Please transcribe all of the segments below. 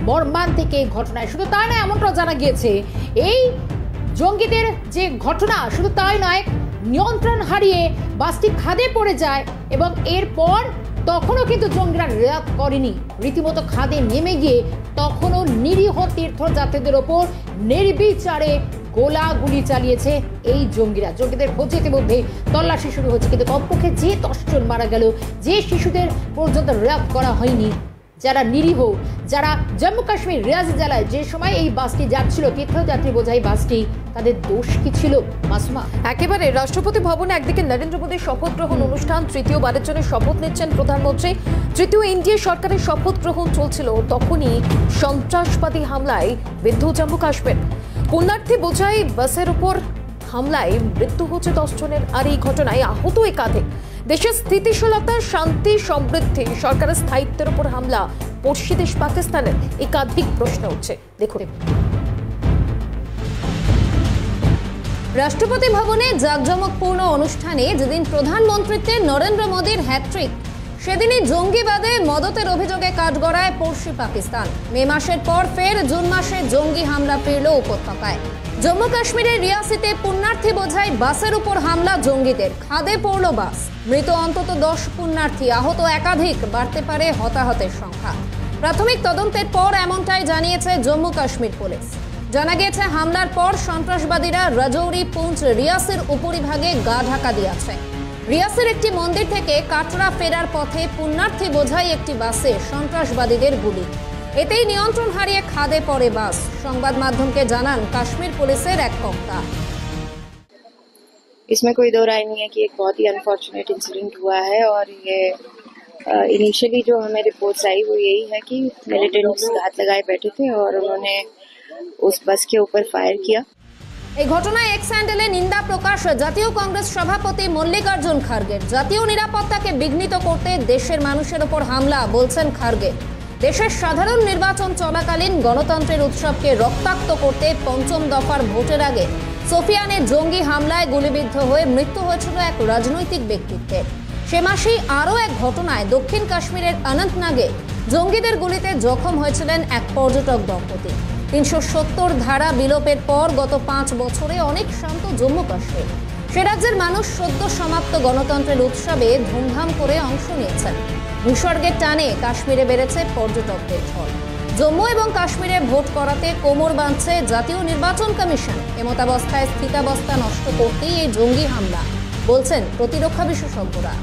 মর্মান্তিক এই ঘটনায় শুধু তাই নয়, এমনটাও জানা গিয়েছে এই জঙ্গিদের যে ঘটনা শুধু তাই নয়, নিয়ন্ত্রণ হারিয়ে বাসটি খাদে পড়ে যায় এবং এরপর তখনও কিন্তু জঙ্গিরা রেয়াত করেনি, রীতিমতো খাদে নেমে গিয়ে তখনও নিরীহ তীর্থযাত্রীদের ওপর নির্বিচারে গোলাগুলি চালিয়েছে এই জঙ্গিদের খোঁজে ইতিমধ্যে তল্লাশি শুরু হচ্ছে, কিন্তু কমপক্ষে যে 10 জন মারা গেল, যে শিশুদের পর্যন্ত রেয়াত করা হয়নি, যারা নিরীহ, যারা জম্মু কাশ্মীর রিয়াজ জেলায় যে সময় এই বাসটি যাচ্ছিল, তীর্থযাত্রী বোঝাই বাসটি, তাদের দোষ কি ছিল? মাসুমা, একেবারে রাষ্ট্রপতি ভবনে একদিকে নরেন্দ্র মোদীর শপথ গ্রহণ অনুষ্ঠান, তৃতীয়বারের জন্য শপথ নিচ্ছেন প্রধানমন্ত্রী। তৃতীয় এনডিএ সরকারের শপথ গ্রহণ চলছিল, তখনই সন্ত্রাসবাদী হামলায় বিদ্ধ জম্মু কাশ্মীর। পুণ্যার্থী বোঝাই বাসের উপর হামলায় মৃত্যু হচ্ছে 10 জনের, আর এই ঘটনায় আহত একাধিক। দেশের স্থিতিশীলতা, শান্তি, সমৃদ্ধি, সরকারের স্থায়িত্বের উপর হামলা, পড়শি দেশ পাকিস্তানের একাধিক প্রশ্ন উঠছে। দেখুন, রাষ্ট্রপতি ভবনে জাঁকজমকপূর্ণ অনুষ্ঠানে যেদিন প্রধানমন্ত্রীত্বে নরেন্দ্র মোদীর হ্যাট্রিক, সেদিনই জঙ্গিবাদে মদতের অভিযোগে কাঠগড়ায় পড়শি পাকিস্তান। মে মাসের পর ফের জুন মাসে জঙ্গি হামলা ফিরল উপত্যকায়। জম্মু কাশ্মীরের রিয়াসিতে পুণ্যার্থী বোঝাই বাসের উপর হামলা জঙ্গিদের, খাদে পড়ল বাস, মৃত অন্তত 10 পুণ্যার্থী, আহত একাধিক, বাড়তে পারে হতাহতের সংখ্যা। প্রাথমিক তদন্তের পর এমনটাই জানিয়েছে জম্মু কাশ্মীর পুলিশ। জানা গিয়েছে হামলার পর সন্ত্রাসবাদীরা রাজৌরি, পুঞ্চ, রিয়াসের উপরিভাগে গা ঢাকা দিয়েছে। রিয়াসের একটি মন্দির থেকে কাটরা ফেরার পথে পুণ্যার্থী বোঝাই একটি বাসে সন্ত্রাসবাদীদের গুলি, এতেই নিয়ন্ত্রণ হারিয়ে খাদে পড়ে বাস। সংবাদ মাধ্যমকে জানান কাশ্মীর পুলিশের এক বক্তা। इसमें कोई दो राय नहीं है कि एक बहुत ही अनफॉर्चुनेट इंसिडेंट हुआ है, और ये इनिशियली जो हमें रिपोर्ट्स आई वो यही है कि मिलिटेंट्स घात लगाए बैठे थे और उन्होंने उस बस के ऊपर फायर किया। এই ঘটনায় এক্স হ্যান্ডেলে নিন্দা প্রকাশ জাতীয় কংগ্রেস সভাপতি মল্লিকার্জুন খার্গের। জাতীয় নিরাপত্তাকে বিঘ্নিত করতে দেশের মানুষের উপর হামলা, বলছেন খার্গে। দেশের সাধারণ নির্বাচন চলাকালীন গণতন্ত্রের উৎসবকে রক্তাক্ত করতে 5ম দফার ভোটের আগে সোফিয়ানে জঙ্গি হামলায় গুলিবিদ্ধ হয়ে মৃত্যু হয়েছিল এক রাজনৈতিক ব্যক্তিত্বের। সে মাসেই আরও এক ঘটনায় দক্ষিণ কাশ্মীরের অনন্তনাগে জঙ্গিদের গুলিতে জখম হয়েছিলেন এক পর্যটক দম্পতি। 370 ধারা বিলোপের পর গত 5 বছরে অনেক শান্ত জম্মু কাশ্মীর। সে রাজ্যের মানুষ সদ্য সমাপ্ত গণতন্ত্রের উৎসবে ধুমধাম করে অংশ নিয়েছেন। ভূস্বর্গের টানে কাশ্মীরে বেড়েছে পর্যটকদের ঝড়। জম্মু এবং কাশ্মীরে ভোট করাতে কোমর বাঁধছে জাতীয় নির্বাচন কমিশন। এমতাবস্থায় স্থিতাবস্থা নষ্ট করতেই এই জঙ্গি হামলা, বলছেন প্রতিরক্ষা বিশেষজ্ঞরা।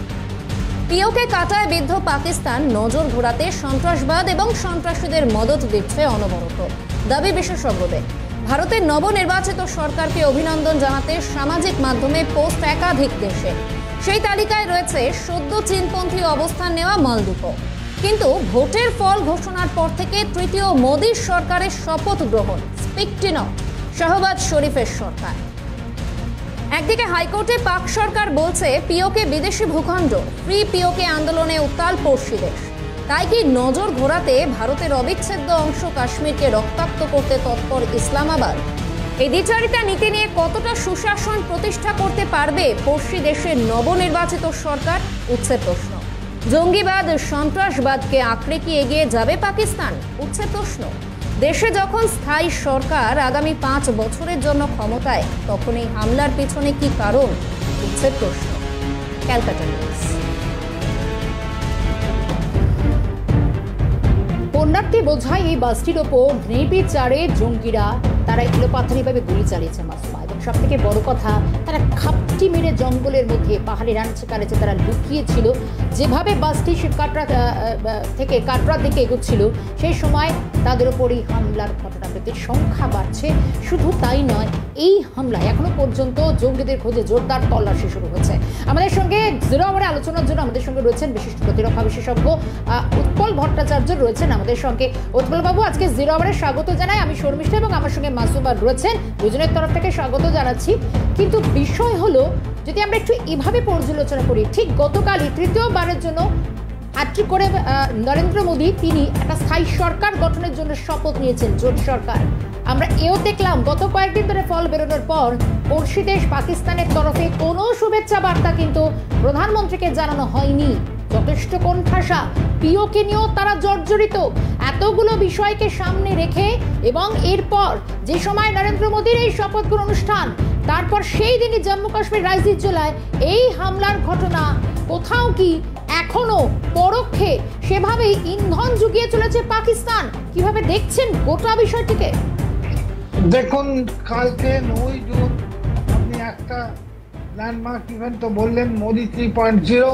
পিওকে কাটায় বিদ্ধ পাকিস্তান নজর ঘোরাতে সন্ত্রাসবাদ এবং সন্ত্রাসীদের মদত দিচ্ছে অনবরত, দাবি বিশেষজ্ঞদের। ভারতের নবনির্বাচিত সরকারকে অভিনন্দন জানাতে সামাজিক মাধ্যমে পোস্ট একাধিক দেশে। সেই তালিকায় রয়েছে সদ্য চীনপন্থী অবস্থান নেওয়া মালদ্বীপও। কিন্তু ভোটের ফল ঘোষণার পর থেকে তৃতীয় মোদী সরকারের শপথ গ্রহণ, স্পিকটিন শাহবাজ শরীফের সরকার। একদিকে হাইকোর্টে পাক সরকার বলছে পিওকে বিদেশি ভূখণ্ড, ফ্রি পিওকে আন্দোলনে উত্তাল পড়শি দেশ। তাই কি নজর ঘোরাতে ভারতের অবিচ্ছেদ্য অংশ কাশ্মীরকে রক্তাক্ত করতে তৎপর ইসলামাবাদ? এই দ্বিচারিতা নীতি নিয়ে কতটা সুশাসন প্রতিষ্ঠা করতে পারবে পড়শি দেশের নবনির্বাচিত সরকার, উঠছে প্রশ্ন। জঙ্গিবাদ, সন্ত্রাসবাদকে আঁকড়ে কি এগিয়ে যাবে পাকিস্তান, উঠছে প্রশ্ন। দেশে যখন স্থায়ী সরকার আগামী 5 বছরের জন্য ক্ষমতায়, তখন এই হামলার পিছনে কি কারণ, উঠছে প্রশ্ন। ক্যালকাটা নিউজ। পুণ্যার্থী বোঝাই এই বাসটির ওপর নির্বিচারে জঙ্গিরা তারা এলোপাথারিভাবে গুলি চালিয়েছে মাসুমা, এবং সব থেকে বড় কথা, তারা খাপটি মেরে জঙ্গলের মধ্যে পাহাড়ি রাঞ্চে কারেছে তারা লুকিয়েছিল। যেভাবে বাসটি কাটরা থেকে কাটরার দিকে এগোচ্ছিল, সেই সময় তাদের ওপরই হামলার ঘটনা ব্যক্তির সংখ্যা বাড়ছে। শুধু তাই নয়, এই হামলায় এখনো পর্যন্ত জঙ্গিদের খোঁজে জোরদার তল্লাশি শুরু হয়েছে। আমাদের সঙ্গে জিরো আওয়ারে আলোচনার জন্য আমাদের সঙ্গে রয়েছেন বিশিষ্ট প্রতিরক্ষা বিশেষজ্ঞ উৎপল ভট্টাচার্য রয়েছেন আমাদের সঙ্গে। উৎপল বাবু, আজকে জিরো আওয়ারে স্বাগত জানাই। আমি শর্মিষ্ঠা এবং আমার সঙ্গে মাসুমা রয়েছেন, দুজনের তরফ থেকে স্বাগত জানাচ্ছি। কিন্তু বিষয় হলো, যদি আমরা একটু এভাবে পর্যালোচনা করি, ঠিক গতকালই তৃতীয়বারের জন্য হ্যাট্রিক করে নরেন্দ্র মোদী তিনি একটা স্থায়ী সরকার গঠনের জন্য শপথ নিয়েছেন, জোট সরকার। আমরা এও দেখলাম গত কয়েকদিন ধরে ফল বেরোনোর পর পড়শি দেশ পাকিস্তানের তরফে কোনো শুভেচ্ছা বার্তা কিন্তু প্রধানমন্ত্রীকে জানানো হয়নি। যথেষ্ট কোণঠাসা, পিওকে নিয়েও তারা জর্জরিত। এতগুলো বিষয়কে সামনে রেখে এবং এরপর যে সময় নরেন্দ্র মোদীর এই শপথ গ্রহণ অনুষ্ঠান, তারপর সেই দিনই জম্মু কাশ্মীর রাইজির জেলায় এই হামলার ঘটনা, কোথাও কি এখনো পরোক্ষে সেভাবেই ইন্ধন জুগিয়ে চলেছে পাকিস্তান? কিভাবে দেখছেন গোটা বিষয়টিকে? দেখুন, কালকে 9 জুন আপনি একটা ল্যান্ডমার্ক ইভেন্ট তো বললেন, মোদি 3.0,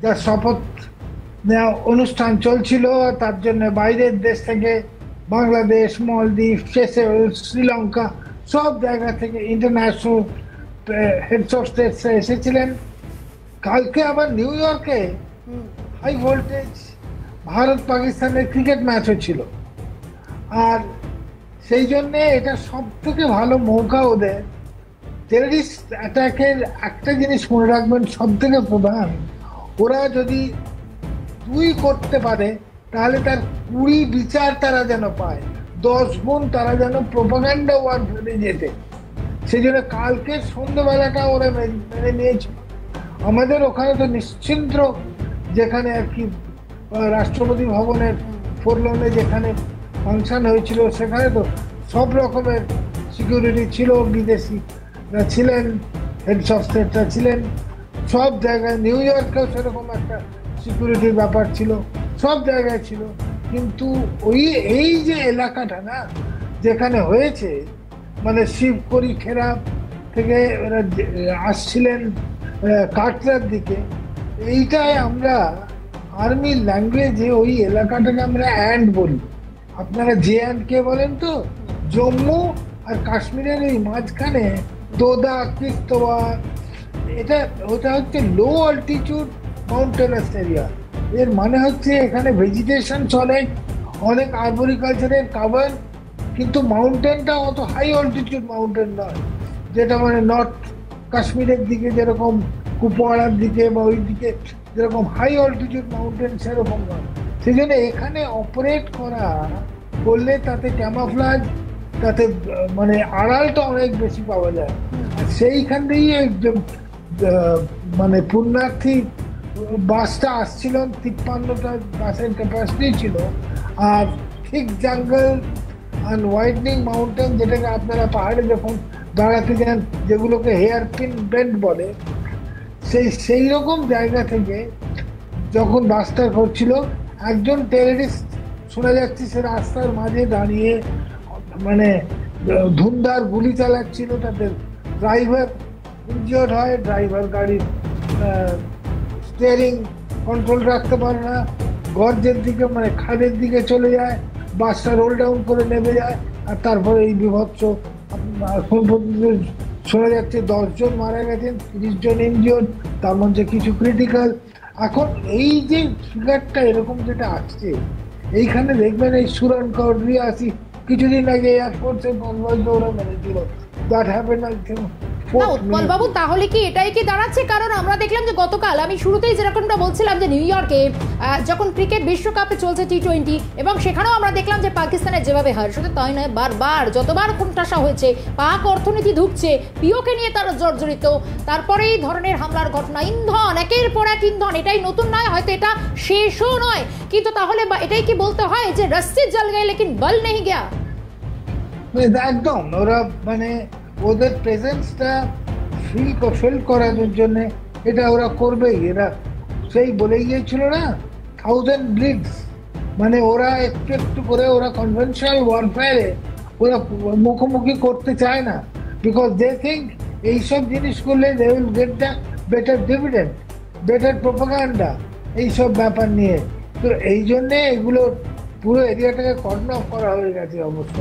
যার শপথ নেওয়া অনুষ্ঠান চলছিল। তার জন্য বাইরের দেশ থেকে বাংলাদেশ, মলদ্বীপ, সেশেলস, শ্রীলঙ্কা সব জায়গা থেকে ইন্টারন্যাশনাল হেডস অফ স্টেটস এসেছিলেন। কালকে আবার নিউ ইয়র্কে হাই ভোল্টেজ ভারত পাকিস্তানের ক্রিকেট ম্যাচও ছিল। আর সেই জন্যে এটা সব থেকে ভালো মৌকা ওদের। টেররিস্ট অ্যাটাকের একটা জিনিস মনে রাখবেন, সব থেকে প্রধান, ওরা যদি 2 করতে পারে তাহলে তার 20 বিচার তারা যেন পায়, 10 গুণ তারা যেন প্রোপাগান্ডা ওয়ার ফেলে যেতে। সেই জন্য কালকে সন্ধ্যেবেলাটা ওরা মেনে নিয়েছিল। আমাদের ওখানে তো নিশ্চিন্ত, যেখানে আর কি রাষ্ট্রপতি ভবনের 4 লনে যেখানে ফাংশন হয়েছিল, সেখানে তো সব রকমের সিকিউরিটি ছিল, বিদেশিরা ছিলেন, হেডস অফ স্টেটরা ছিলেন সব জায়গায়। নিউ ইয়র্কেও সেরকম একটা সিকিউরিটির ব্যাপার ছিল, সব জায়গায় ছিল। কিন্তু এই যে এলাকাটা না যেখানে হয়েছে, মানে শিবকড়ি খেরাপ থেকে ওরা আসছিলেন কাটরার দিকে, এইটাই আমরা আর্মির ল্যাঙ্গুয়েজে ওই এলাকাটাকে আমরা অ্যান্ড বলি। আপনারা JNK বলেন তো, জম্মু আর কাশ্মীরের এই মাঝখানে দোদা, কিস্তওয়ার, ওটা হচ্ছে লো অল্টিটিউড মাউন্টেনাস এরিয়া। এর মানে হচ্ছে এখানে ভেজিটেশন চলে, অনেক আর্বরিকালচারের কাভার, কিন্তু মাউন্টেনটা অত হাই অল্টিটিউড মাউন্টেন নয়, যেটা মানে নর্থ কাশ্মীরের দিকে যেরকম কুপওয়াড়ার দিকে বা ওই দিকে যেরকম হাই অল্টিটিউড মাউন্টেন, সেরকম নয়। সেই জন্য এখানে অপারেট করলে তাতে ক্যামাফ্লাজ, তাতে মানে আড়ালটা অনেক বেশি পাওয়া যায়। আর সেইখান দিয়েই মানে পুণ্যার্থী বাসটা আসছিল, 53টা বাসের ক্যাপাসিটি ছিল। আর ঠিক জঙ্গল আর ওয়াইডনিং মাউন্টেন, যেটাকে আপনারা পাহাড়ে যখন দাঁড়াতে যান, যেগুলোকে হেয়ার পিন বেন্ড বলে, সেই রকম জায়গা থেকে যখন বাসটা করছিল, একজন টেররিস্ট শোনা যাচ্ছে সে রাস্তার মাঝে দাঁড়িয়ে মানে ধুমধার গুলি চালাচ্ছিল। তাদের ড্রাইভার ইনজিওর্ড হয়, ড্রাইভার গাড়ির স্টিয়ারিং কন্ট্রোল রাখতে পারে না, গর্জের দিকে মানে খাদের দিকে চলে যায়, বাসটা রোল ডাউন করে নেমে যায়। আর তারপরে এই বিভৎস, এখন পর্যন্ত শোনা যাচ্ছে 10 জন মারা গেছেন, 30 জন ইনজিওর্ড, তার মধ্যে কিছু ক্রিটিক্যাল। এখন এই যে ফিগারটা এরকম যেটা আসছে, এইখানে দেখবেন এই সুরনকর, রিয়াসি, কিছুদিন আগে এয়ারফোর্সের কনভয় ওরা মেরেছিল। That happened I think. Utpal বাবু, তাহলে কি এটাই কি দাঁড়াচ্ছে? কারণ আমরা দেখলাম যে গতকাল আমি শুরুতেই যেরকমটা বলছিলাম যে নিউ ইয়র্কে যখন ক্রিকেট বিশ্বকাপে চলছে T20, এবং সেখানেও আমরা দেখলাম যে পাকিস্তানের যেভাবে হার, শুধু তাই নয়, বারবার যতবার কোণঠাসা হয়েছে, পাক অর্থনীতি ঢুকছে, পিওকে নিয়ে তারা জর্জরিত, তারপরে এই ধরনের হামলার ঘটনা, ইন্ধন, একের পর এক ইন্ধন, এটাই নতুন নয়, হয়তো এটা শেষও নয়, কিন্তু তাহলে এটাই কি বলতে হয় যে রস্সি জল গয়ে লেকিন বল নেই গিয়া? একদম, ওরা মানে ওদের প্রেজেন্সটা ফিল করানোর জন্য এটা ওরা করবেই। এরা সেই বলে গিয়েছিল না, 1000 ব্লিডস, মানে ওরা একটু একটু করে ওরা কনভেনশনাল ওয়ারফেয়ারে ওরা মুখোমুখি করতে চায় না, বিকজ দে থিঙ্ক এইসব জিনিস করলে they will get the better dividend, better propaganda, এইসব ব্যাপার নিয়ে। তো এই জন্যে এগুলো পুরো এরিয়াটাকে কর্ডন অফ করা হয়ে গেছে অবশ্য।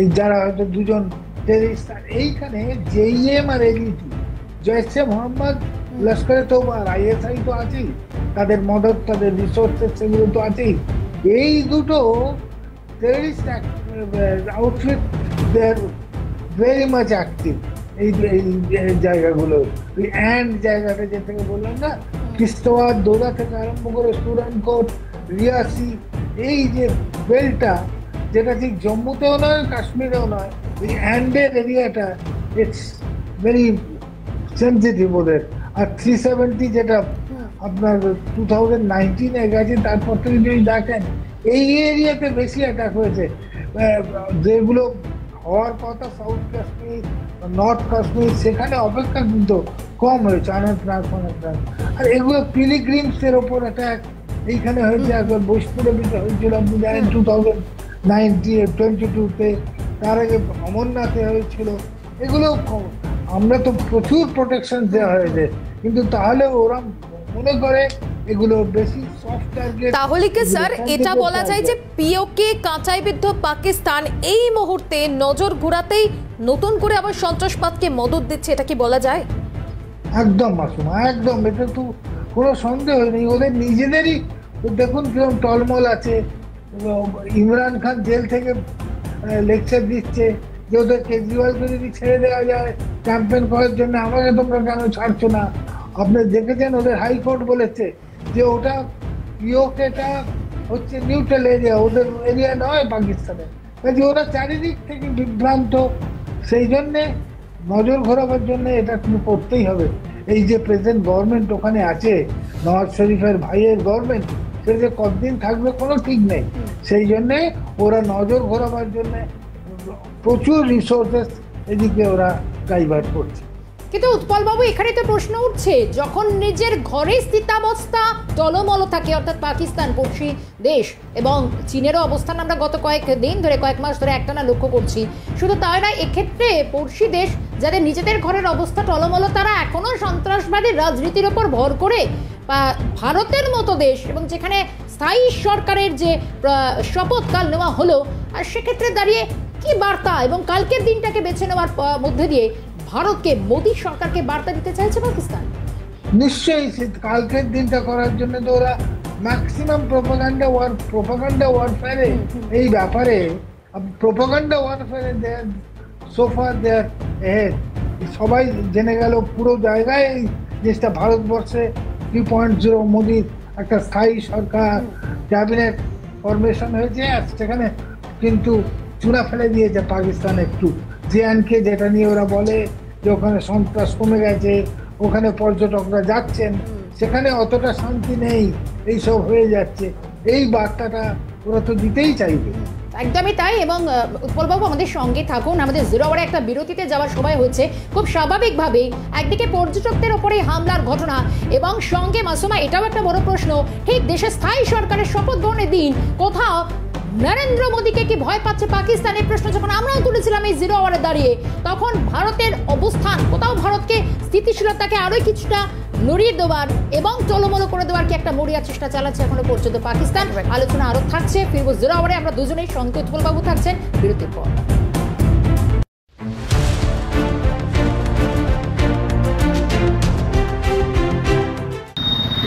এই যারা হয়তো 2 জন টেররিস্ট, এইখানে JEM আর LET, জয়সে মোহাম্মদ, লস্করে তৌবা আর ISI তো আছেই, তাদের মদত, তাদের রিসোর্সেস সেগুলো তো আছেই। এই দুটো terrorist outfit they are very much active এই জায়গাগুলো। ওই অ্যান্ড জায়গাটা যে থেকে বললাম না, কিস্তওয়ার, দোদা থেকে আরম্ভ করে সুরানকোট, রিয়াসি, এই যে বেলটা, যেটা ঠিক জম্মুতেও নয়, কাশ্মীরেও নয়, ওই অ্যান্ডের এরিয়াটা ইটস ভেরি সেন্সিটিভ ওদের। আর 370 যেটা আপনার 2019-এ গেছে, তারপর থেকে যদি দেখেন এই এরিয়াতে বেশি অ্যাটাক হয়েছে। যেগুলো হওয়ার কথা সাউথ কাশ্মীর, নর্থ কাশ্মীর, সেখানে অপেক্ষা কিন্তু কম হয়েছে অনন্তনাগ। আর এগুলো পিলিগ্রিমসের ওপর অ্যাটাক এইখানে হয়েছে, একবার বৈষ্ণবের ভিতরে হয়েছিল আপনি জানেন 2022-তে, তার আগে অমরনাথে হয়েছিল। এগুলো আমরা তো প্রচুর প্রোটেকশন দেওয়া হয়েছে, কিন্তু তাহলে ওরা মনে করে এগুলো বেশি সফট টার্গেট। তাহলে কি স্যার এটা বলা যায় যে পিওকে কাঁচাইবিদ্ধ পাকিস্তান এই মুহূর্তে নজর ঘোরাতেই নতুন করে আবার সন্ত্রাসবাদকে মদত দিচ্ছে, এটা কি বলা যায়? একদম মাসুমা, একদম, এটা তো কোনো সন্দেহ নেই। ওদের নিজেদেরই দেখুন কিরকম টলমল আছে। ইমরান খান জেল থেকে লেকচার দিচ্ছে যে ওদের কেজরিওয়ালকে যদি ছেড়ে দেওয়া যায় ক্যাম্পেন করার জন্য, আমাকে তোমরা কেন ছাড়ছো না? আপনি দেখেছেন ওদের হাইকোর্ট বলেছে যে ওটা পিওকেটা হচ্ছে নিউট্রাল এরিয়া, ওদের এরিয়া নয় পাকিস্তানের। কাজে ওরা চারিদিক থেকে বিভ্রান্ত, সেই জন্যে নজর ঘোরাবার জন্য এটা কিন্তু করতেই হবে। এই যে প্রেজেন্ট গভর্নমেন্ট ওখানে আছে, নওয়াজ শরীফের ভাইয়ের গভর্নমেন্ট, সে যে কতদিন থাকবে কোনো ঠিক নেই। সেই জন্যে ওরা নজর ঘোরাবার জন্য প্রচুর রিসোর্সেস এদিকে ওরা ডাইভার্ট করছে। কিন্তু উৎপলবাবু, এখানে তো প্রশ্ন উঠছে, যখন নিজের ঘরে স্থিতাবস্থা টলমল থাকে, অর্থাৎ পাকিস্তান পড়শি দেশ এবং চীনেরও অবস্থান আমরা গত কয়েক মাস ধরে একটানা লক্ষ্য করছি। শুধু তাই না, এক্ষেত্রে পড়শি দেশ যাদের নিজেদের ঘরের অবস্থা টলমল, তারা এখনো সন্ত্রাসবাদী রাজনীতির ওপর ভর করে ভারতের মতো দেশ, এবং যেখানে স্থায়ী সরকারের যে শপথকাল নেওয়া হলো, আর সেক্ষেত্রে দাঁড়িয়ে কি বার্তা এবং কালকের দিনটাকে বেছে নেওয়ার মধ্যে দিয়ে ভারতকে, মোদী সরকারকে বার্তা দিতে চাইছে পাকিস্তান? নিশ্চয়ই কালকের দিনটা করার জন্য তো ওরা ম্যাক্সিমাম প্রোপাগান্ডা ওয়ারফেয়ারে এই ব্যাপারে প্রোপাগান্ডা ওয়ারফেয়ারে সোফার দেয়ার হেড সবাই জেনে গেল পুরো জায়গায় এই জিনিসটা। ভারতবর্ষে 3.0 মোদির একটা স্থায়ী সরকার, ক্যাবিনেট ফরমেশন হয়েছে, আর সেখানে কিন্তু চূড়া ফেলে দিয়েছে পাকিস্তান একটু। জেএনকে যেটা নিয়ে ওরা বলে যে ওখানে সন্ত্রাস কমে গেছে, ওখানে পর্যটকরা যাচ্ছেন, সেখানে অতটা শান্তি নেই, এইসব হয়ে যাচ্ছে, এই বার্তাটা ওরা তো দিতেই চাইবে। একদমই তাই। এবং উৎপলবাবু, আমাদের সঙ্গে থাকুন। আমাদের 0 আওয়ারে একটা বিরতিতে যাওয়ার সময় হচ্ছে। খুব স্বাভাবিকভাবেই একদিকে পর্যটকদের ওপরে হামলার ঘটনা, এবং সঙ্গে মাসুমা, এটাও একটা বড় প্রশ্ন, ঠিক দেশের স্থায়ী সরকারের শপথ গ্রহণের দিন কোথাও নরেন্দ্র মোদীকে কি ভয় পাচ্ছে পাকিস্তানের প্রশ্ন যখন আমরাও তুলেছিলাম এই 0 আওয়ারে দাঁড়িয়ে, তখন ভারতের অবস্থান কোথাও ভারতকে স্থিতিশীলতাকে আরো কিছুটা নড়িয়ে দেওয়ার এবং টলমল করে দেওয়ার কি একটা মরিয়া চেষ্টা চালাচ্ছে এখনো পর্যন্ত পাকিস্তান? আলোচনা আরো থাকছে, ফিরবো 0 আওয়ারে। আমরা দুজনেই সঙ্গে উৎপলবাবু থাকছেন বিরতির পর।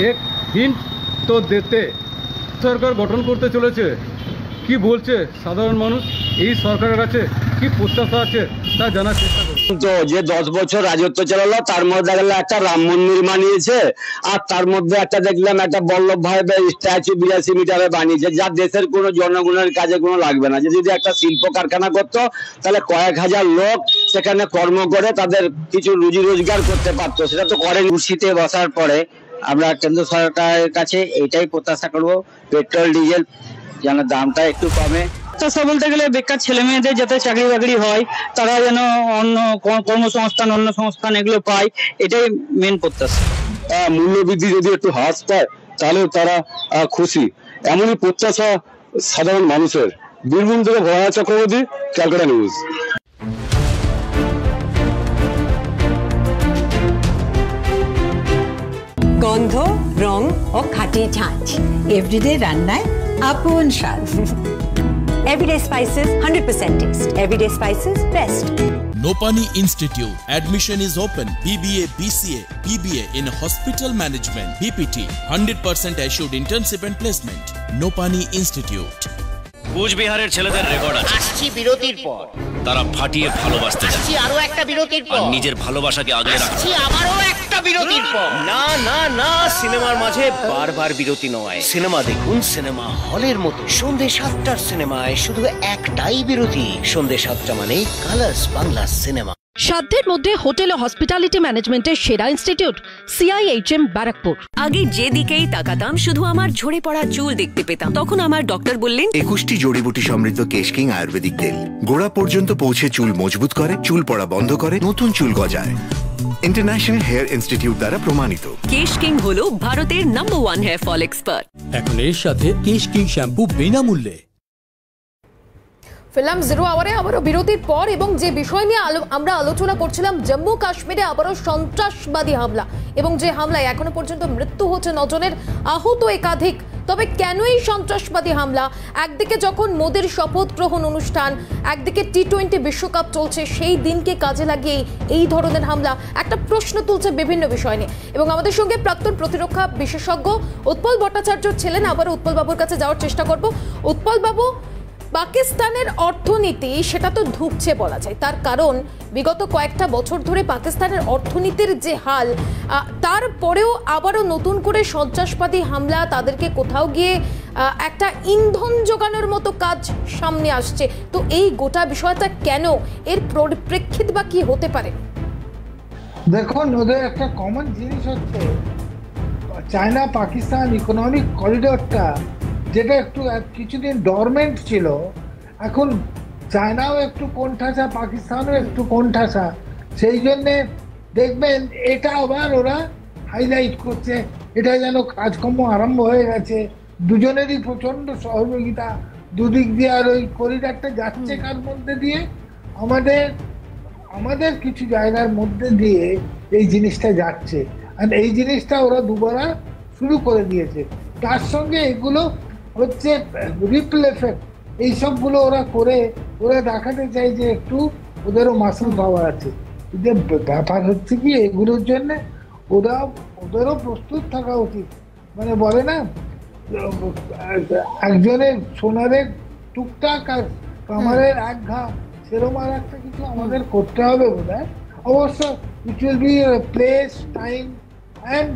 এক হিন্ট তো দিতে সরকার গঠন করতে চলেছে, কি বলছে সাধারণ মানুষ, এই সরকারের কাছে কি প্রত্যাশা আছে তা জানার চেষ্টা করুন। তো যে 10 বছর রাজত্ব চালালো, তার মধ্যে গেলে একটা রাম মন্দির বানিয়েছে, আর তার মধ্যে একটা দেখলাম একটা বল্লভ ভাইয়ের স্ট্যাচু 82 মিটারে বানিয়েছে, যা দেশের কোনো জনগণের কাজে কোনো লাগবে না। যদি একটা শিল্প কারখানা করতো তাহলে কয়েক হাজার লোক সেখানে কর্ম করে তাদের কিছু রুজি রোজগার করতে পারতো, সেটা তো করেন। কুর্সিতে বসার পরে আমরা কেন্দ্র সরকারের কাছে এটাই প্রত্যাশা করবো, পেট্রোল ডিজেল যেন দামটা একটু কমে। প্রত্যাশা বলতে গেলে বেকার ছেলে মেয়েদের যাতে চাকরি বাকরি হয়, তারা যেন অন্য কর্মসংস্থান, অন্য সংস্থান এগুলো পায়, এটাই মেন প্রত্যাশা। মূল্যবৃদ্ধি যদি একটু হ্রাস পায় তাহলে তারা খুশি, এমনই প্রত্যাশা সাধারণ মানুষের। বীরভূম থেকে ভয়া চক্রবর্তী, ক্যালকাটা নিউজ। গন্ধ, রং ও খাঁটি ঝাঁঝ, এভরিডে রান্নায় আপন স্বাদ। Everyday Spices, 100% taste. Everyday Spices, best. Nopani Institute. Admission is open. BBA, BCA, BBA in Hospital Management, BPT. 100% assured internship and placement. Nopani Institute. কুচবিহারের ছেলেদের রেকর্ড আছে। আসছি বিরতির পর। তারা ফাটিয়ে ভালোবাসতে চায়। আসছি আরো একটা বিরতির পর। নিজের ভালোবাসাকে আগলে রাখছে। আসছি আবারও একটা বিরতির পর। না না না, সিনেমার মাঝে বারবার বিরতি নয়। সিনেমা দেখুন সিনেমা হলের মতো। সন্ধ্যে 7টার সিনেমায় শুধু একটাই বিরতি। সন্ধ্যে 7টা মানে কালার্স বাংলা সিনেমা। সাধ্যের মধ্যে হোটেল ও হসপিটালিটি ম্যানেজমেন্টের সেরা ইনস্টিটিউট CIHM ব্যারাকপুর। আগে যেদিকেই তাকাতাম শুধু আমার ঝরে পড়া চুল দেখতে পেতাম। তখন আমার ডক্টর বললেন 21টি জড়িবুটি সমৃদ্ধ কেশ কিং আয়ুর্বেদিক তেল গোড়া পর্যন্ত পৌঁছে চুল মজবুত করে, চুল পড়া বন্ধ করে, নতুন চুল গজায়। ইন্টারন্যাশনাল হেয়ার ইনস্টিটিউট দ্বারা প্রমাণিত। কেশ কিং হলো ভারতের নাম্বার 1 হেয়ার ফল এক্সপার্ট। এখন এর সাথে কেশ কিং শ্যাম্পু বিনামূল্যে। ফিল্ম জিরো আওয়ারে আবারও বিরতির পর এবং যে বিষয় নিয়ে আমরা আলোচনা করছিলাম, জম্মু কাশ্মীরে আবারও সন্ত্রাসবাদী হামলা এবং যে হামলায় এখনো পর্যন্ত মৃত্যু হচ্ছে 9 জনের, আহত একাধিক। তবে কেন এই সন্ত্রাসবাদী হামলা? একদিকে যখন মোদির শপথ গ্রহণ অনুষ্ঠান, একদিকে T20 বিশ্বকাপ চলছে, সেই দিনকে কাজে লাগিয়ে এই ধরনের হামলা একটা প্রশ্ন তুলছে বিভিন্ন বিষয় নিয়ে। এবং আমাদের সঙ্গে প্রাক্তন প্রতিরক্ষা বিশেষজ্ঞ উৎপল ভট্টাচার্য ছিলেন। আবার উৎপল বাবুর কাছে যাওয়ার চেষ্টা করব। উৎপল বাবু, পাকিস্তানের অর্থনীতি সেটা তো ধুঁকছে বলা যায়, তার কারণ বিগত কয়েকটা বছর ধরে পাকিস্তানের অর্থনীতির যে হাল, তারপরেও আবারও নতুন করে সন্ত্রাসবাদী হামলা, তাদেরকে কোথাও গিয়ে একটা ইন্ধন যোগানোর মতো কাজ সামনে আসছে। তো এই গোটা বিষয়টা কেন, এর পরিপ্রেক্ষিত বা কি হতে পারে? দেখুন, ওদের একটা কমন জিনিস হচ্ছে চায়না পাকিস্তান ইকোনমিক করিডোরটা, যেটা একটু কিছুদিন ডরমেন্ট ছিল, এখন চায়নাও একটু কোণঠাসা, পাকিস্তানও একটু কোণঠাসা। সেই জন্যে দেখবেন এটা আবার ওরা হাইলাইট করছে, এটা যেন কাজকর্ম আরম্ভ হয়ে গেছে। দুজনেরই প্রচন্ড সহযোগিতা দুদিক দিয়ে। আর ওই করিডোরটা যাচ্ছে কার মধ্যে দিয়ে? আমাদের কিছু জায়গার মধ্যে দিয়ে এই জিনিসটা যাচ্ছে। আর এই জিনিসটা ওরা দুবারা শুরু করে দিয়েছে। তার সঙ্গে এগুলো হচ্ছে রিপল এফেক্ট, এইসবগুলো ওরা করে ওরা দেখাতে চায় যে একটু ওদেরও মাসল পাওয়ার আছে। যে ব্যাপার হচ্ছে কি, এগুলোর জন্য ওদেরও প্রস্তুত থাকা উচিত। মানে বলে না, একজনের সোনারের টুকটাক আর কামারের এক ঘা, সেরকম আর একটা কিছু আমাদের করতে হবে বোধহয়। অবশ্য it will be place, time and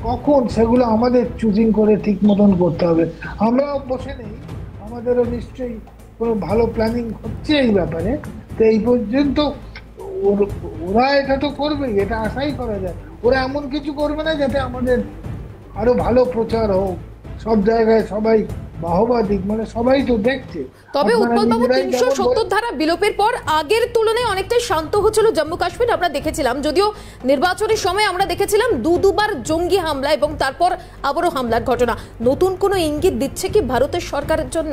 কখন, সেগুলো আমাদের চুজিং করে ঠিক মতন করতে হবে। আমরাও বসে নেই, আমাদেরও নিশ্চয়ই কোনো ভালো প্ল্যানিং হচ্ছে এই ব্যাপারে। তো এই পর্যন্ত ওরা এটা তো করবেই, এটা আশাই করা যায়। ওরা এমন কিছু করবে না যাতে আমাদের আরো ভালো প্রচার হোক, সব জায়গায় সবাই বাহবা দিক, মানে সবাই তো দেখছে। তবে উৎপলবাবু, 370 ধারা বিলোপের পর আগের তুলনায় অনেকটাই শান্ত হচ্ছিল জম্মু কাশ্মীর। আমরা দেখেছিলাম, যদিও নির্বাচনের সময় আমরা দেখেছিলাম দুবার জঙ্গি হামলা এবং তারপর আবারও হামলার ঘটনা। নতুন কোনো ইঙ্গিত দিচ্ছে কি ভারতের সরকারের জন্য?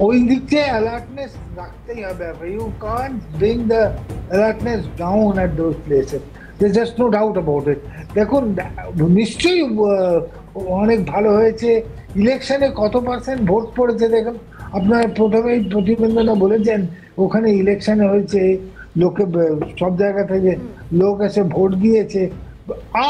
ওই দিকে অ্যালার্টনেস রাখতেই হবে। You can't bring the alertness down at those places, there just no doubt about it. দেখুন, নিশ্চয়ই অনেক ভালো হয়েছে। ইলেকশনে কত পার্সেন্ট ভোট পড়েছে দেখুন। আপনার প্রথমেই প্রতিবেদনে বলেছেন ওখানে ইলেকশনে হয়েছে, লোকে সব জায়গা থেকে লোক এসে ভোট দিয়েছে,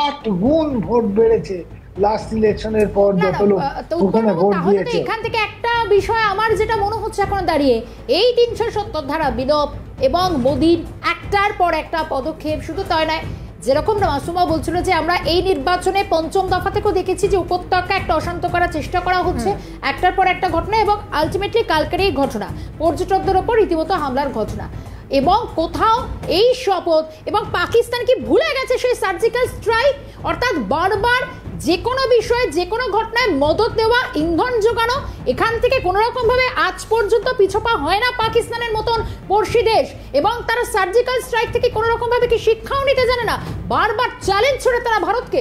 8 গুণ ভোট বেড়েছে লাস্ট ইলেকশনের পর যত লোক ওখানে ভোট দিয়েছে। এখান থেকে একটা বিষয় আমার যেটা মনে হচ্ছে এখন দাঁড়িয়ে, এই 370 ধারা বিলোপ এবং মোদির একটার পর একটা পদক্ষেপ, শুধু তাই নয়, যেরকম মাসুমা বলছিল যে আমরা এই নির্বাচনে 5ম দফা থেকেও দেখেছি যে উপত্যকা একটা অশান্ত করার চেষ্টা করা হচ্ছে, একটার পর একটা ঘটনা, এবং আলটিমেটলি কালকের এই ঘটনা পর্যটকদের ওপর রীতিমতো হামলার ঘটনা, এবং কোথাও এই শপথ, এবং পাকিস্তান কি ভুলে গেছে সেই সার্জিক্যাল স্ট্রাইক? অর্থাৎ বারবার যে কোনো বিষয়ে, যে কোনো ঘটনায় মদত দেওয়া, ইন্ধন যোগানো, এখান থেকে কোনো রকম ভাবে আজ পর্যন্ত পিছপা হয় না পাকিস্তানের মতন পড়শি দেশ, এবং তারা সার্জিক্যাল স্ট্রাইক থেকে কোনো রকম ভাবে কি শিক্ষাও নিতে জানে না, বারবার চ্যালেঞ্জ ছড়ে তারা ভারতকে।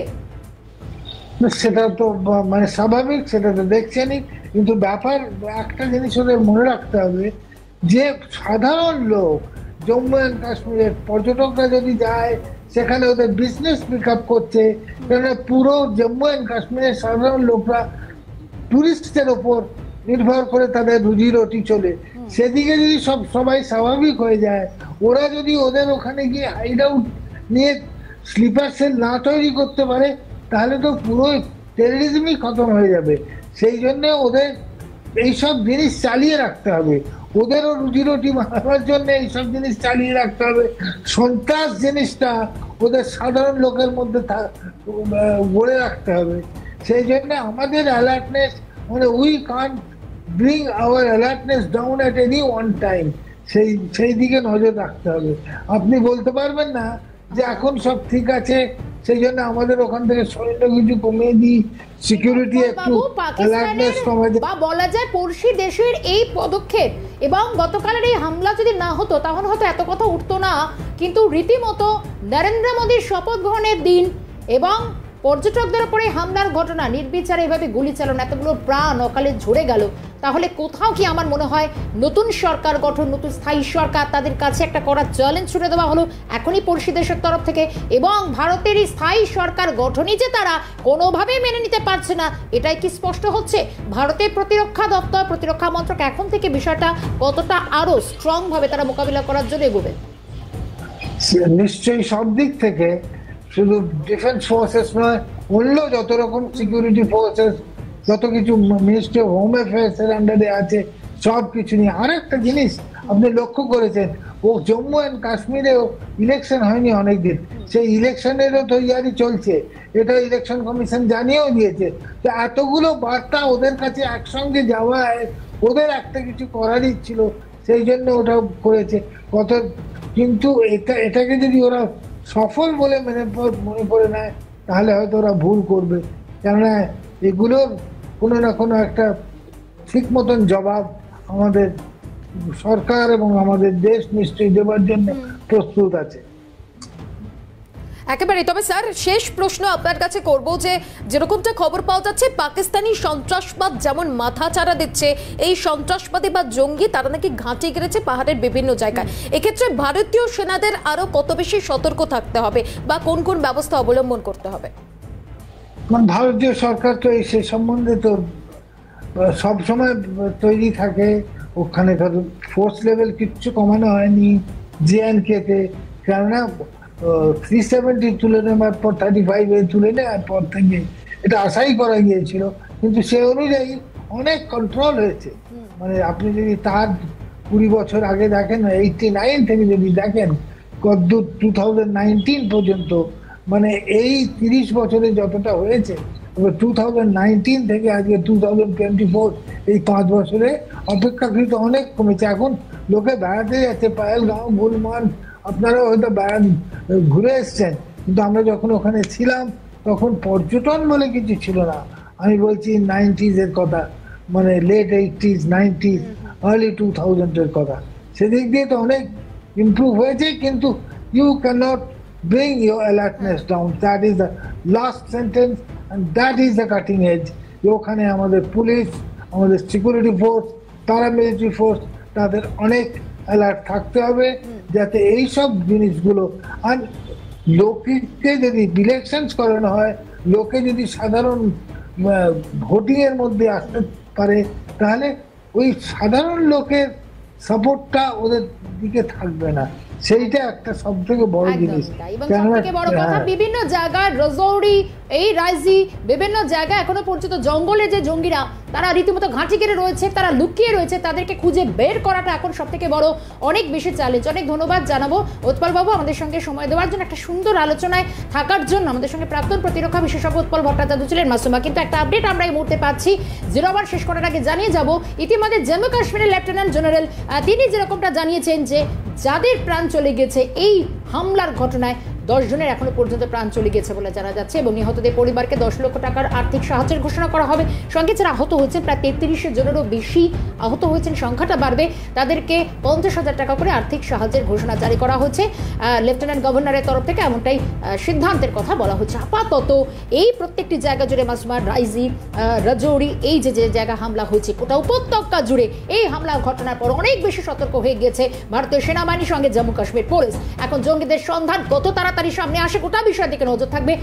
সেটা তো মানে স্বাভাবিক, সেটা তো দেখছেনই। কিন্তু ব্যাপার একটা জিনিস ওদের মনে রাখতে হবে যে সাধারণ লোক, জম্মু অ্যান্ড কাশ্মীরের পর্যটকরা যদি যায়, সেখানে ওদের বিজনেস পিক আপ করছে, পুরো জম্মু অ্যান্ড কাশ্মীরের সাধারণ লোকরা টুরিস্টদের ওপর নির্ভর করে তাদের রুজি রুটি চলে। সেদিকে যদি সবাই স্বাভাবিক হয়ে যায়, ওরা যদি ওদের ওখানে গিয়ে হাইড আউট নিয়ে স্লিপার সেল না তৈরি করতে পারে, তাহলে তো পুরো টেররিজমই খতম হয়ে যাবে। সেই জন্য ওদের এইসব জিনিস চালিয়ে রাখতে হবে, ওদেরও রুজি রুটি বানানোর জন্য এইসব জিনিস চালিয়ে রাখতে হবে। সন্ত্রাস জিনিসটা ওদের সাধারণ লোকের মধ্যে গড়ে রাখতে হবে। সেই জন্য আমাদের অ্যালার্টনেস, মানে we can't bring our alertness down at any one time. সেই দিকে নজর রাখতে হবে। আপনি বলতে পারবেন না যে এখন সব ঠিক আছে সেই জন্য আমাদের ওখান থেকে সৈন্য কিছু কমিয়ে দিই, সিকিউরিটি একটু অ্যালার্টনেস কমে দেয়, বা বলা যায় পড়শি দেশের এই পদক্ষেপ এবং গতকালের এই হামলা যদি না হতো তাহলে হয়তো এত কথা উঠতো না। কিন্তু রীতিমতো নরেন্দ্র মোদীর শপথ গ্রহণের দিন এবং পর্যটকদের উপরে হামলার ঘটনা, নির্বিচারে এভাবে গুলি চালানো, এতগুলো প্রাণ অকালে ঝরে গেল, তাহলে কোথাও কি আমার মনে হয় নতুন সরকার গঠন, নতুন স্থায়ী সরকার তাদের কাছে একটা কড়া চ্যালেঞ্জ ছুড়ে দেওয়া হলো এখনই পড়শি দেশের তরফ থেকে। এবং ভারতের এই স্থায়ী সরকার গঠনই যে তারা কোনোভাবেই মেনে নিতে পারছে না, এটাই কি স্পষ্ট হচ্ছে? ভারতের প্রতিরক্ষা দপ্তর, প্রতিরক্ষা মন্ত্রক এখন থেকে বিষয়টা কতটা আরো স্ট্রং ভাবে তারা মোকাবিলা করার জন্য এগোবে? নিশ্চয়ই সব দিক থেকে, শুধু ডিফেন্স ফোর্সেস নয়, অন্য যত রকম সিকিউরিটি ফোর্সেস, যত কিছু মিনিস্ট্রি অফ হোম অ্যাফেয়ার্স এর আন্ডারে আছে, সব কিছু নিয়ে। আর একটা জিনিস আপনি লক্ষ্য করেছেন, ও জম্মু অ্যান্ড কাশ্মীরেও ইলেকশন হয়নি অনেকদিন, সেই ইলেকশনেরও তৈরি চলছে, এটা ইলেকশন কমিশন জানিয়েও দিয়েছে। তো এতগুলো বার্তা ওদের কাছে একসঙ্গে যাওয়ায় ওদের একটা কিছু করারই ছিল, সেই জন্য ওটা করেছে কত। কিন্তু এটাকে যদি ওরা সফল বলে মনে করে নেয় তাহলে হয়তো ওরা ভুল করবে, কেননা এগুলোর কোনো না কোনো একটা ঠিক মতন জবাব আমাদের সরকার এবং আমাদের দেশ নিশ্চয়ই দেওয়ার জন্য প্রস্তুত আছে। একেবারে। তবে স্যার শেষ প্রশ্ন আপনার কাছে করব, যে যেরকমটা খবর পাওয়া যাচ্ছে পাকিস্তানি সন্ত্রাসবাদ যেমন মাথা চাড়া দিচ্ছে, এই সন্ত্রাসবাদী বা জঙ্গি তারা নাকি ঘাঁটি গেড়েছে পাহাড়ের বিভিন্ন জায়গায়। এক্ষেত্রে ভারতীয় সেনাদের আরো কত বেশি সতর্ক থাকতে হবে বা কোন কোন ব্যবস্থা অবলম্বন করতে হবে? ভারতীয় সরকার তো সে সম্বন্ধে তো সবসময় তৈরি থাকে, ওখানে ফোর্স লেভেল কিচ্ছু কমানো হয়নি JNK তে, কেননা 370 তুলে নেওয়ার পর 35 তুলে নেওয়ার পর থেকে এটা আশাই করা গিয়েছিল, কিন্তু সে অনুযায়ী অনেক কন্ট্রোল হয়েছে। মানে আপনি যদি তার 20 বছর আগে দেখেন, 89 থেকে যদি দেখেন কদ্দূর 2019 পর্যন্ত, মানে এই 30 বছরে যতটা হয়েছে, 2019 থেকে আজকে 2024 এই 5 বছরে অপেক্ষাকৃত অনেক কমেছে। এখন লোকে বেড়াতে যাচ্ছে, পায়েলগাঁও, গুলমার্গ, আপনারাও হয়তো ঘুরে এসছেন, কিন্তু আমরা যখন ওখানে ছিলাম তখন পর্যটন বলে কিছু ছিল না। আমি বলছি 90s এর কথা, মানে লেট 80s, 90s, আর্লি 2000 এর কথা। সেদিক দিয়ে তো অনেক ইমপ্রুভ হয়েছে, কিন্তু you cannot bring your alertness down. That is the last sentence and that is the cutting edge. ওখানে আমাদের পুলিশ, আমাদের সিকিউরিটি ফোর্স, প্যারামিলিটারি ফোর্স, তাদের অনেক অ্যালার্ট থাকতে হবে যাতে এইসব জিনিসগুলো। আর লোককে যদি ইলেকশনস করানো হয়, লোকে যদি সাধারণ ভোটিং এর মধ্যে আসতে পারে, তাহলে ওই সাধারণ লোকের সাপোর্টটা ওদের দিকে থাকবে না, সেইটা একটা সবথেকে বড় জিনিস। এবং সবথেকে বড় কথা, বিভিন্ন জায়গায় রাজৌরি, এই রাইজি, বিভিন্ন জায়গায় এখনো পর্যন্ত জঙ্গলে যে জঙ্গিরা তারা রীতিমতো ঘাঁটি কেড়ে রয়েছে, তারা লুকিয়ে রয়েছে, তাদেরকে খুঁজে বের করাটা এখন সবথেকে বড় অনেক বেশি চ্যালেঞ্জ। অনেক ধন্যবাদ জানাবো উৎপল বাবু আমাদের সঙ্গে সময় দেওয়ার জন্য, একটা সুন্দর আলোচনায় থাকার জন্য। আমাদের সঙ্গে প্রাক্তন প্রতিরক্ষা বিশেষজ্ঞ উৎপল ভট্টাচার্য ছিলেন। মাসুমা, কিন্তু একটা আপডেট আমরা এই মুহূর্তে পাচ্ছি, 0 আওয়ার শেষ করার আগে জানিয়ে যাব, ইতিমধ্যে জম্মু কাশ্মীরের লেফটেন্যান্ট জেনারেল তিনি যেরকমটা জানিয়েছেন যে যাদের প্রাণ চলে গেছে এই হামলার ঘটনায় 10 জনের এখনো পর্যন্ত প্রাণ চলে গেছে বলে জানা যাচ্ছে, এবং নিহতদের পরিবারকে 10 লক্ষ টাকার আর্থিক সাহায্যের ঘোষণা করা হবে। সঙ্গে যারা আহত হয়েছেন প্রায় 33 জনেরও বেশি আহত হয়েছেন, সংখ্যাটা বাড়বে, তাদেরকে 50,000 টাকা করে আর্থিক সাহায্যের ঘোষণা জারি করা হচ্ছে লেফটেন্যান্ট গভর্নরের তরফ থেকে, এমনটাই সিদ্ধান্তের কথা বলা হচ্ছে। আপাতত এই প্রত্যেকটি জায়গা জুড়ে, মাসুমা, রাইজি, রাজৌরি, এই যে জায়গা হামলা হয়েছে, গোটা উপত্যকা জুড়ে এই হামলা ঘটনার পর অনেক বেশি সতর্ক হয়ে গিয়েছে ভারতীয় সেনাবাহিনীর সঙ্গে জম্মু কাশ্মীর পুলিশ। এখন জঙ্গিদের সন্ধান কত তাড়াতাড়ি সামনে আসে, গোটা বিষয়ের দিকে নজর থাকবে।